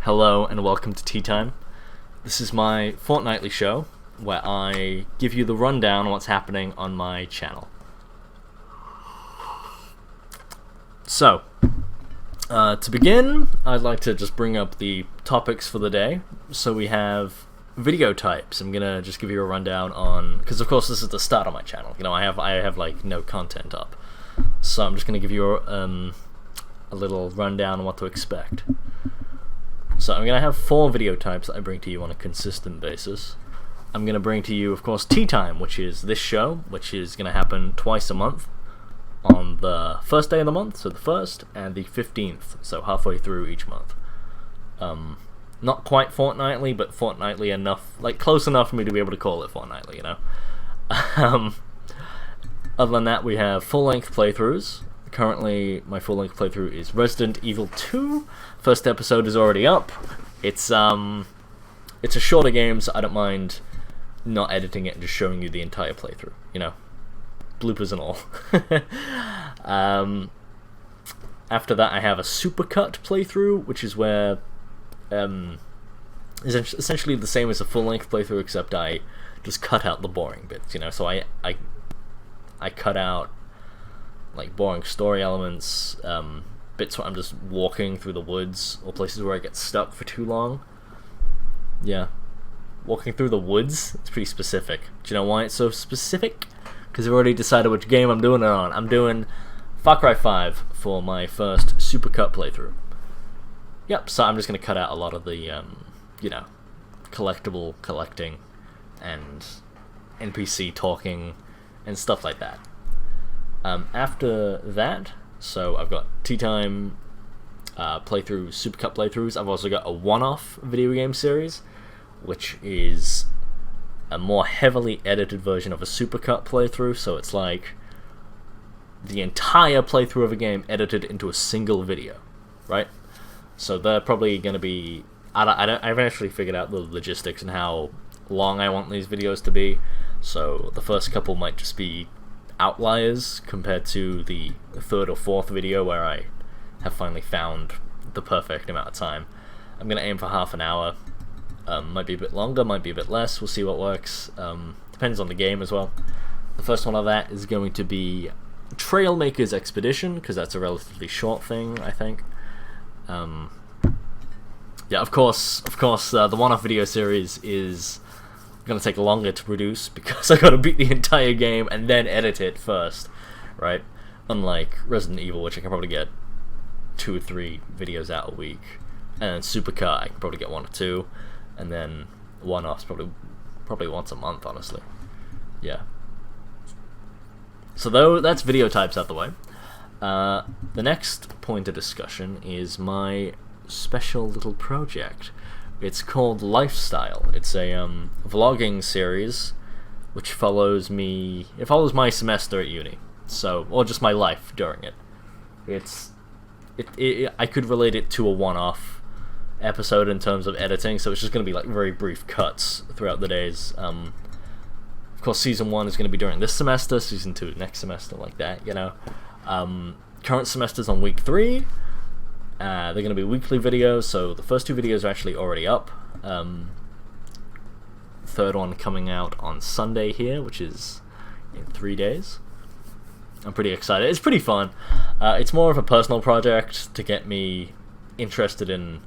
Hello and welcome to Tea Time. This is my fortnightly show where I give you the rundown on what's happening on my channel. So, to begin, I'd like to just bring up the topics for the day. So we have video types. I'm gonna just give you a rundown on, because of course this is the start of my channel. You know, I have like no content up, so I'm just gonna give you a little rundown on what to expect. So I'm going to have 4 video types that I bring to you on a consistent basis. I'm going to bring to you, of course, Tea Time, which is this show, which is going to happen twice a month, on the first day of the month, so the 1st, and the 15th, so halfway through each month. Not quite fortnightly, but fortnightly enough, like close enough for me to be able to call it fortnightly, you know? Other than that, we have full-length playthroughs. Currently, my full-length playthrough is Resident Evil 2. First episode is already up. It's a shorter game, so I don't mind not editing it and just showing you the entire playthrough, you know? Bloopers and all. After that, I have a supercut playthrough, which is where is essentially the same as a full-length playthrough, except I just cut out the boring bits, you know? So I cut out like boring story elements, bits where I'm just walking through the woods, or places where I get stuck for too long. Yeah. Walking through the woods? It's pretty specific. Do you know why it's so specific? Because I've already decided which game I'm doing it on. I'm doing Far Cry 5 for my first supercut playthrough. Yep, so I'm just going to cut out a lot of the, you know, collectible collecting and NPC talking and stuff like that. After that, so I've got Tea Time playthroughs, supercut playthroughs. I've also got a one-off video game series, which is a more heavily edited version of a supercut playthrough. So it's like the entire playthrough of a game edited into a single video, right? So they're probably going to be... I haven't actually figured out the logistics and how long I want these videos to be. So the first couple might just be outliers compared to the 3rd or 4th video where I have finally found the perfect amount of time. I'm going to aim for half an hour. Might be a bit longer, might be a bit less. We'll see what works. Depends on the game as well. The first one of that is going to be Trailmaker's Expedition, because that's a relatively short thing, I think. Yeah, of course, the one-off video series is gonna take longer to produce because I gotta beat the entire game and then edit it first, right? Unlike Resident Evil, which I can probably get 2 or 3 videos out a week, and Supercut I can probably get 1 or 2, and then one-offs probably once a month, honestly. Yeah. So though that's video types out the way, the next point of discussion is my special little project. It's called Lifestyle. It's a vlogging series which follows me. It follows my semester at uni, so, or just my life during it. I could relate it to a one-off episode in terms of editing, so it's just going to be like very brief cuts throughout the days. Of course, season 1 is going to be during this semester, season 2 next semester, like that, you know. Current semester's on week 3. They're going to be weekly videos, so the first 2 videos are actually already up. Third one coming out on Sunday here, which is in 3 days. I'm pretty excited. It's pretty fun. It's more of a personal project to get me interested in,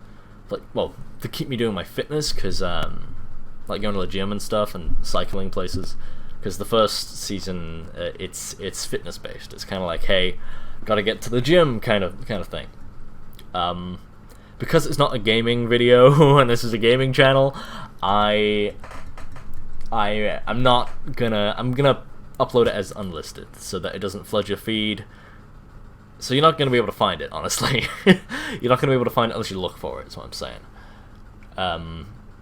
like, well, to keep me doing my fitness, because, like, going to the gym and stuff and cycling places. Because the first season, it's fitness based. It's kind of like, hey, gotta get to the gym kind of thing. Because it's not a gaming video and this is a gaming channel, I'm gonna upload it as unlisted so that it doesn't flood your feed. So you're not gonna be able to find it, honestly. You're not gonna be able to find it unless you look for it, is what I'm saying.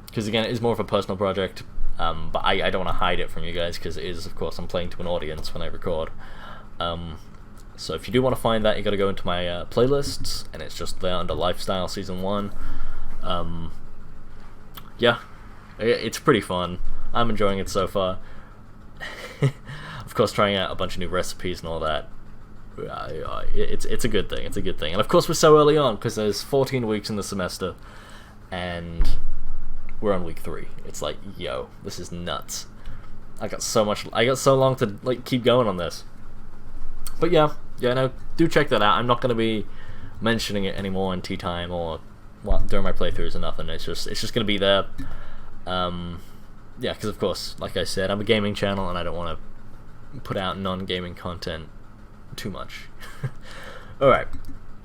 Because again, it is more of a personal project, but I don't want to hide it from you guys, because it is, of course, I'm playing to an audience when I record. So if you do want to find that, you got to go into my playlists, and it's just there under Lifestyle Season 1. Yeah, it's pretty fun. I'm enjoying it so far. Of course, trying out a bunch of new recipes and all that. It's a good thing. It's a good thing. And of course, we're so early on because there's 14 weeks in the semester, and we're on week 3. It's like, yo, this is nuts. I got so long to like keep going on this. But yeah, no, do check that out. I'm not gonna be mentioning it anymore in tea time or during my playthroughs or nothing. It's just gonna be there. Yeah, because of course, like I said, I'm a gaming channel and I don't want to put out non-gaming content too much. Alright,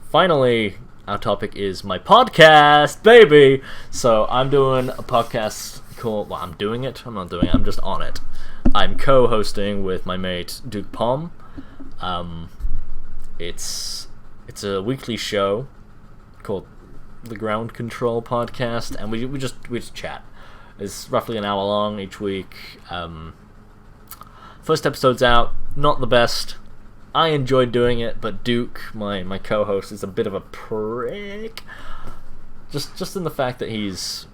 finally, our topic is my podcast, baby! So, I'm doing a podcast called, well, I'm doing it, I'm not doing it, I'm just on it. I'm co-hosting with my mate, Duke Palm. It's a weekly show called the Ground Control Podcast, and we just chat. It's roughly an hour long each week. First episode's out, not the best. I enjoyed doing it, but Duke, my co-host, is a bit of a prick. Just in the fact that he's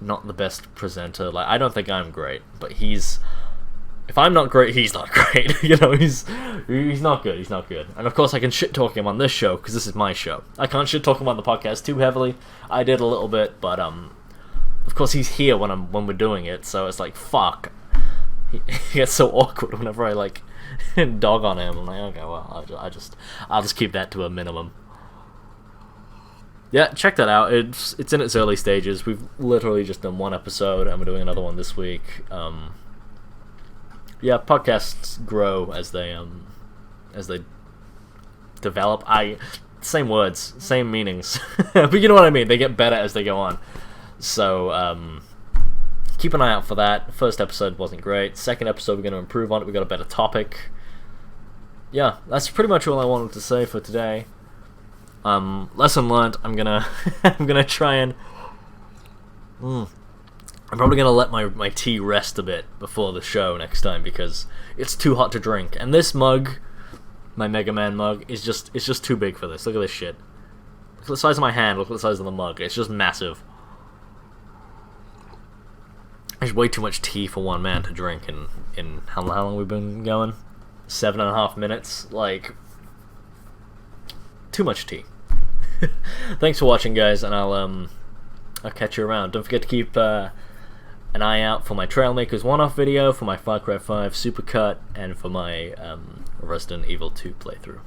not the best presenter. Like, I don't think I'm great, but if I'm not great, he's not great. You know, he's not good. He's not good. And of course, I can shit talk him on this show because this is my show. I can't shit talk him on the podcast too heavily. I did a little bit, but of course, he's here when we're doing it, so it's like, fuck. He gets so awkward whenever I like dog on him. I'm like, okay, well, I'll just keep that to a minimum. Yeah, check that out. It's in its early stages. We've literally just done one episode, and we're doing another one this week. Yeah, podcasts grow as they develop. Same words, same meanings, but you know what I mean. They get better as they go on. So keep an eye out for that. First episode wasn't great. Second episode, we're going to improve on it. We got a better topic. Yeah, that's pretty much all I wanted to say for today. Lesson learned. I'm gonna try and. I'm probably gonna let my tea rest a bit before the show next time because it's too hot to drink. And this mug, my Mega Man mug, it's just too big for this. Look at this shit. Look at the size of my hand. Look at the size of the mug. It's just massive. There's way too much tea for one man to drink in how long we've been going? 7.5 minutes. Like, too much tea. Thanks for watching, guys, and I'll catch you around. Don't forget to keep an eye out for my Trailmakers one-off video, for my Far Cry 5 Supercut, and for my Resident Evil 2 playthrough.